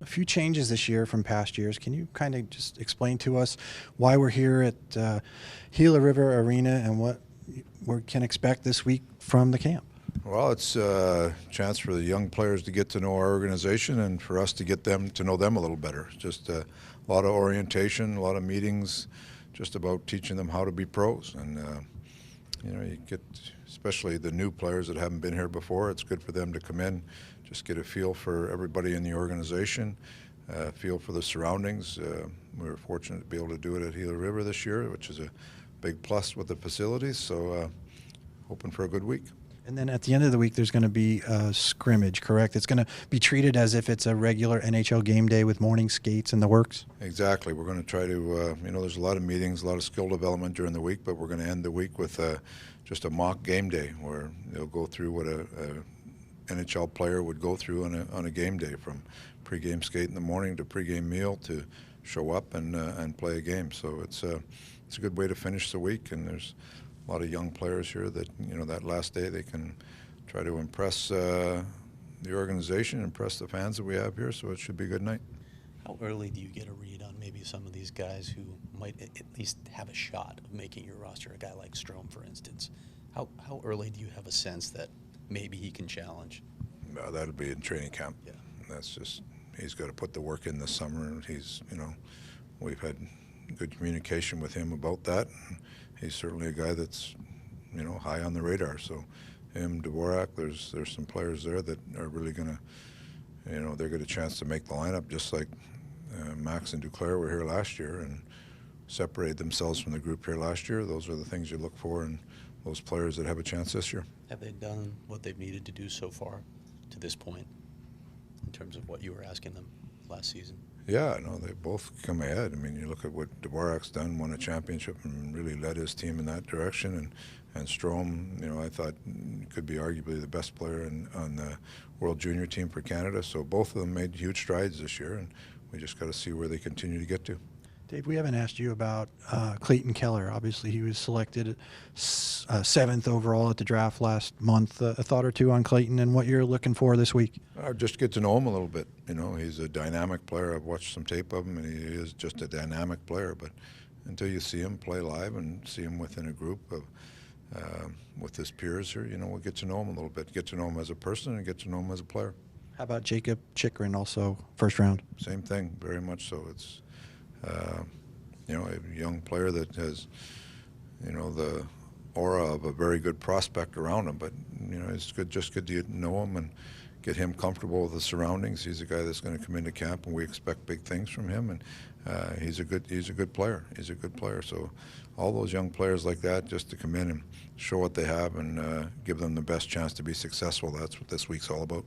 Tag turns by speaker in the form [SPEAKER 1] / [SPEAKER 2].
[SPEAKER 1] few changes this year from past years. Can you kind of just explain to us why we're here at Gila River Arena and what we can expect this week from the camp?
[SPEAKER 2] Well, it's a chance for the young players to get to know our organization and for us to get them to know them a little better. Just a lot of orientation, a lot of meetings, just about teaching them how to be pros. And you get, especially the new players that haven't been here before, it's good for them to come in, just get a feel for everybody in the organization, feel for the surroundings. We were fortunate to be able to do it at Gila River this year, which is a big plus with the facilities. So hoping for a good week.
[SPEAKER 1] And then at the end of the week, there's going to be a scrimmage, correct? It's going to be treated as if it's a regular NHL game day with morning skates and the works?
[SPEAKER 2] Exactly. We're going to try to, there's a lot of meetings, a lot of skill development during the week, but we're going to end the week with just a mock game day where they'll go through what a NHL player would go through on a game day, from pregame skate in the morning to pregame meal to show up and play a game. So it's a good way to finish the week, and there's a lot of young players here that, that last day they can try to impress the organization, impress the fans that we have here, so it should be a good night.
[SPEAKER 3] How early do you get a read on maybe some of these guys who might at least have a shot of making your roster? A guy like Strome, for instance. How early do you have a sense that maybe he can challenge?
[SPEAKER 2] Well, that'll be in training camp.
[SPEAKER 3] Yeah.
[SPEAKER 2] That's just, he's got to put the work in this summer, and we've had good communication with him about that. He's certainly a guy that's, high on the radar. So him, Dvorak, there's some players there that are really going to, they get a chance to make the lineup, just like Max and Duclair were here last year and separated themselves from the group here last year. Those are the things you look for in those players that have a chance this year.
[SPEAKER 3] Have they done what they've needed to do so far to this point in terms of what you were asking them last season?
[SPEAKER 2] Yeah, no, they both come ahead. I mean, you look at what Dvorak's done, won a championship and really led his team in that direction. And Strome, I thought could be arguably the best player on the World Junior team for Canada. So both of them made huge strides this year, and we just got to see where they continue to get to.
[SPEAKER 1] Dave, we haven't asked you about Clayton Keller. Obviously, he was selected 7th overall at the draft last month. A thought or two on Clayton and what you're looking for this week?
[SPEAKER 2] Just get to know him a little bit. He's a dynamic player. I've watched some tape of him, and he is just a dynamic player. But until you see him play live and see him within a group of with his peers here, we'll get to know him a little bit, get to know him as a person and get to know him as a player.
[SPEAKER 1] How about Jacob Chikrin, also first round?
[SPEAKER 2] Same thing, very much so. It's a young player that has, the aura of a very good prospect around him. But it's good to know him and get him comfortable with the surroundings. He's a guy that's going to come into camp, and we expect big things from him. And he's a good player. He's a good player. So all those young players like that, just to come in and show what they have and give them the best chance to be successful. That's what this week's all about.